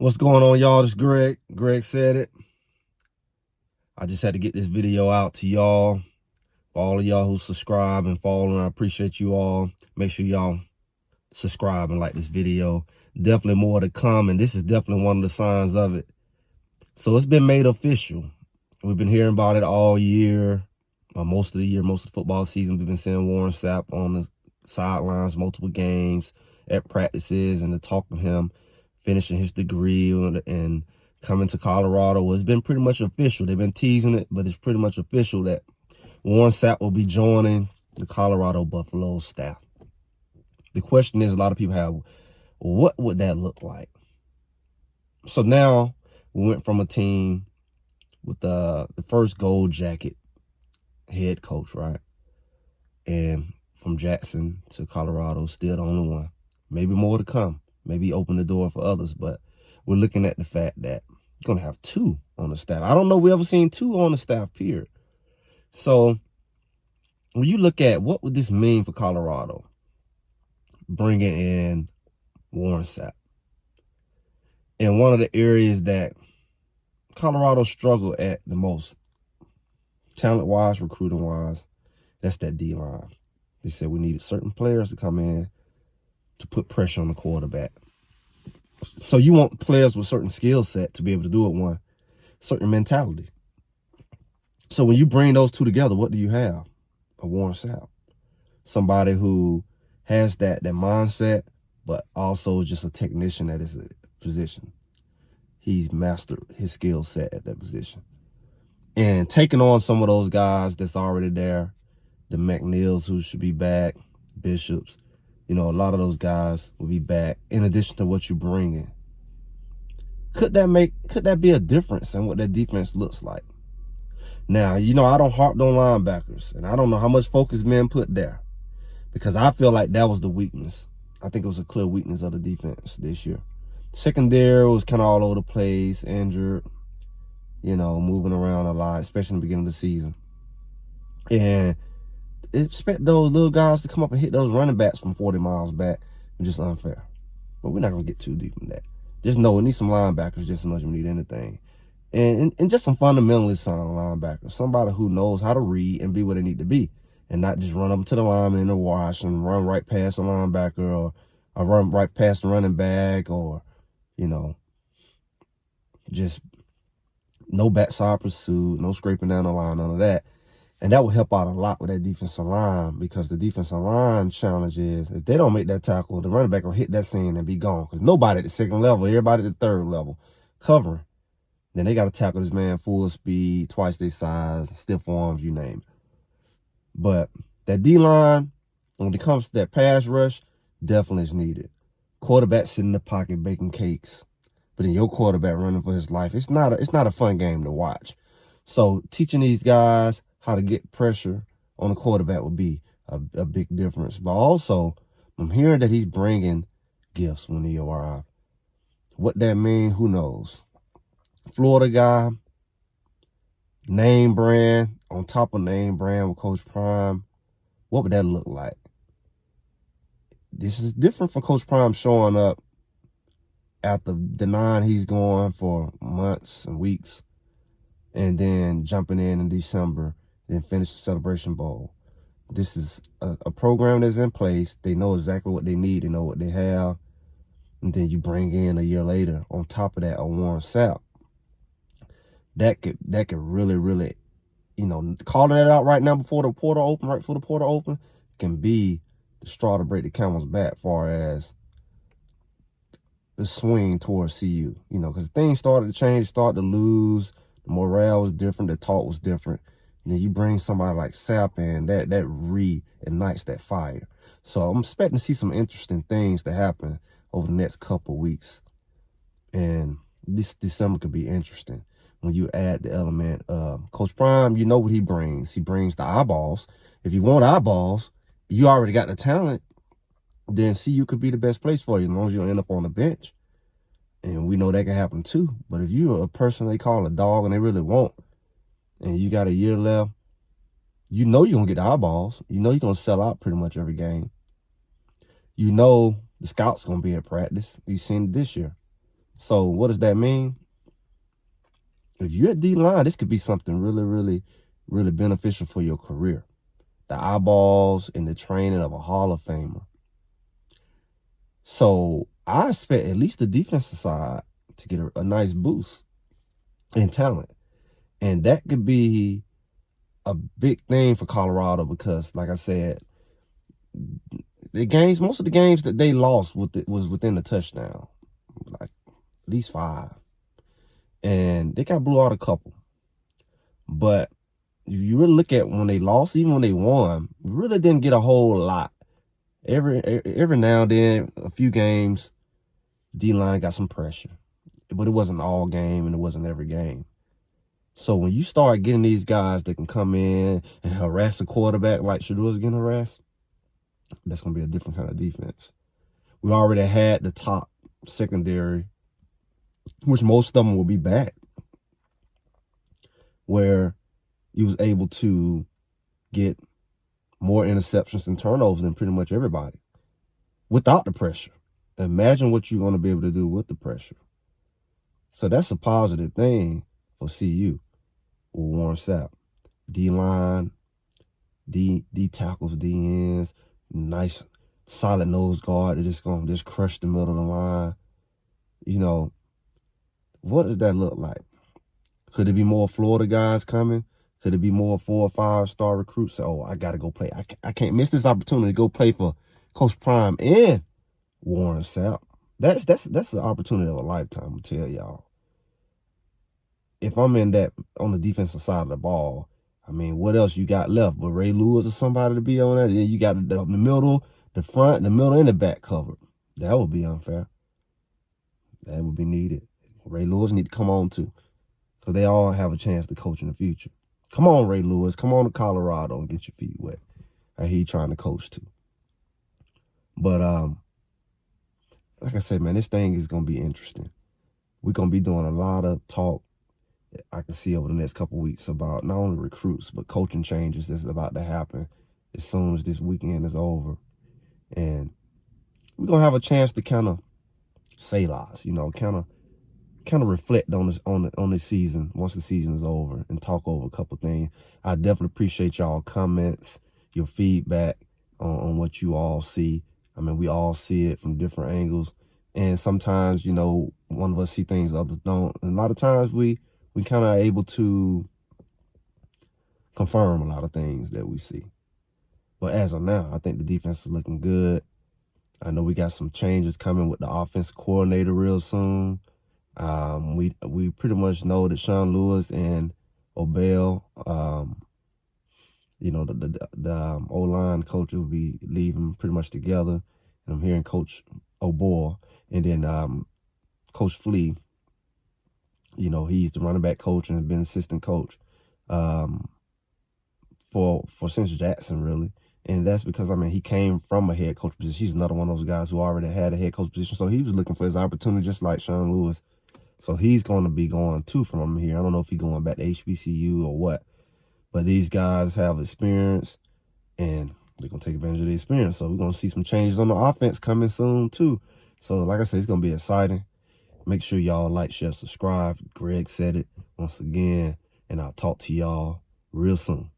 What's going on, y'all? This is Greg. Greg said it. I just had to get this video out to y'all. For all of y'all who subscribe and follow, I appreciate you all. Make sure y'all subscribe and like this video. Definitely more to come, and this is definitely one of the signs of it. So it's been made official. We've been hearing about it all year, most of the year, most of the football season. We've been seeing Warren Sapp on the sidelines, multiple games, at practices, and the talk of him finishing his degree and coming to Colorado. Well, it's been pretty much official. They've been teasing it, but it's pretty much official that Warren Sapp will be joining the Colorado Buffaloes staff. The question is, a lot of people have, what would that look like? So now we went from a team with the first gold jacket head coach, right? And from Jackson to Colorado, still the only one. Maybe more to come. Maybe open the door for others, but we're looking at the fact that you're going to have two on the staff. I don't know we ever seen two on the staff, period. So when you look at what would this mean for Colorado, bringing in Warren Sapp, and one of the areas that Colorado struggled at the most, talent-wise, recruiting-wise, that's that D-line. They said we needed certain players to come in to put pressure on the quarterback. So you want players with certain skill set to be able to do it, one certain mentality. So when you bring those two together, what do you have? A Warren Sapp. Somebody who has that mindset, but also just a technician at his position. He's mastered his skill set at that position. And taking on some of those guys that's already there, the McNeils who should be back, Bishops, a lot of those guys will be back in addition to what you're bringing. Could that be a difference in what that defense looks like? Now, I don't harp on linebackers, and I don't know how much focus men put there, because I feel like that was the weakness. I think it was a clear weakness of the defense this year. Secondary was kind of all over the place, injured, moving around a lot, especially in the beginning of the season. And expect those little guys to come up and hit those running backs from 40 miles back is just unfair. But we're not going to get too deep in that. Just know we need some linebackers just as much as we need anything. And just some fundamentally sound linebackers. Somebody who knows how to read and be where they need to be. And not just run up to the lineman in the wash and run right past the linebacker or run right past the running back or, just no backside pursuit, no scraping down the line, none of that. And that will help out a lot with that defensive line, because the defensive line challenge is, if they don't make that tackle, the running back will hit that seam and be gone. Because nobody at the second level, everybody at the third level covering. Then they got to tackle this man full speed, twice their size, stiff arms, you name it. But that D-line, when it comes to that pass rush, definitely is needed. Quarterback sitting in the pocket baking cakes, but then your quarterback running for his life. It's not a fun game to watch. So teaching these guys how to get pressure on the quarterback would be a big difference. But also, I'm hearing that he's bringing gifts when he arrives. What that means, who knows? Florida guy, name brand, on top of name brand with Coach Prime. What would that look like? This is different from Coach Prime showing up after denying he's going for months and weeks, and then jumping in December, then finish the Celebration Bowl. This is a program that's in place. They know exactly what they need. They know what they have. And then you bring in a year later, on top of that, a Warren Sapp. That could really, really, calling that out right now before the portal open, right before the portal open, can be the straw to break the camel's back as far as the swing towards CU. Because things started to change, started to lose. The morale was different. The talk was different. Then you bring somebody like Sapp in, that reignites that fire. So I'm expecting to see some interesting things to happen over the next couple weeks. And this December could be interesting when you add the element of Coach Prime. You know what he brings. He brings the eyeballs. If you want eyeballs, you already got the talent, then CU could be the best place for you as long as you don't end up on the bench. And we know that can happen too. But if you're a person they call a dog and they really want, and you got a year left, you're going to get the eyeballs. You're going to sell out pretty much every game. The scouts going to be at practice. You've seen it this year. So what does that mean? If you're at D-line, this could be something really, really, really beneficial for your career. The eyeballs and the training of a Hall of Famer. So I expect at least the defensive side to get a nice boost in talent. And that could be a big thing for Colorado because, like I said, most of the games that they lost was within a touchdown, like at least 5. And they got blew out a couple. But if you really look at when they lost, even when they won, we really didn't get a whole lot. Every now and then, a few games, D-line got some pressure. But it wasn't all game and it wasn't every game. So when you start getting these guys that can come in and harass the quarterback like Shadour's getting harassed, that's going to be a different kind of defense. We already had the top secondary, which most of them will be back, where he was able to get more interceptions and turnovers than pretty much everybody without the pressure. Imagine what you're going to be able to do with the pressure. So that's a positive thing for CU with Warren Sapp. D-line, D tackles, D ends, nice solid nose guard. They're just going to just crush the middle of the line. You know, what does that look like? Could it be more Florida guys coming? Could it be more 4 or 5-star recruits? Oh, I got to go play. I can't miss this opportunity to go play for Coach Prime and Warren Sapp. That's the opportunity of a lifetime, I'll tell y'all. If I'm in that on the defensive side of the ball, I mean, what else you got left? But Ray Lewis or somebody to be on that? Then you got the middle, the front, the middle, and the back covered. That would be unfair. That would be needed. Ray Lewis need to come on too, because they all have a chance to coach in the future. Come on, Ray Lewis. Come on to Colorado and get your feet wet. I hear you trying to coach too. But like I said, man, this thing is gonna be interesting. We're gonna be doing a lot of talk. I can see over the next couple of weeks about not only recruits, but coaching changes that's about to happen as soon as this weekend is over. And we're going to have a chance to kind of say lies, you know, kind of reflect on this season once the season is over and talk over a couple of things. I definitely appreciate y'all comments, your feedback on what you all see. I mean, we all see it from different angles. And sometimes, you know, one of us see things, others don't. And a lot of times we kind of are able to confirm a lot of things that we see. But as of now, I think the defense is looking good. I know we got some changes coming with the offensive coordinator real soon. We pretty much know that Sean Lewis and Obel, you know, the O-line coach will be leaving pretty much together. And I'm hearing Coach O'Boyle and then Coach Flea. You know, he's the running back coach and has been assistant coach for since Jackson, really. And that's because, I mean, he came from a head coach position. He's another one of those guys who already had a head coach position. So he was looking for his opportunity just like Sean Lewis. So he's going to be going, too, from here. I don't know if he's going back to HBCU or what. But these guys have experience, and they're going to take advantage of the experience. So we're going to see some changes on the offense coming soon, too. So, like I said, it's going to be exciting. Make sure y'all like, share, subscribe. Greg said it once again. And I'll talk to y'all real soon.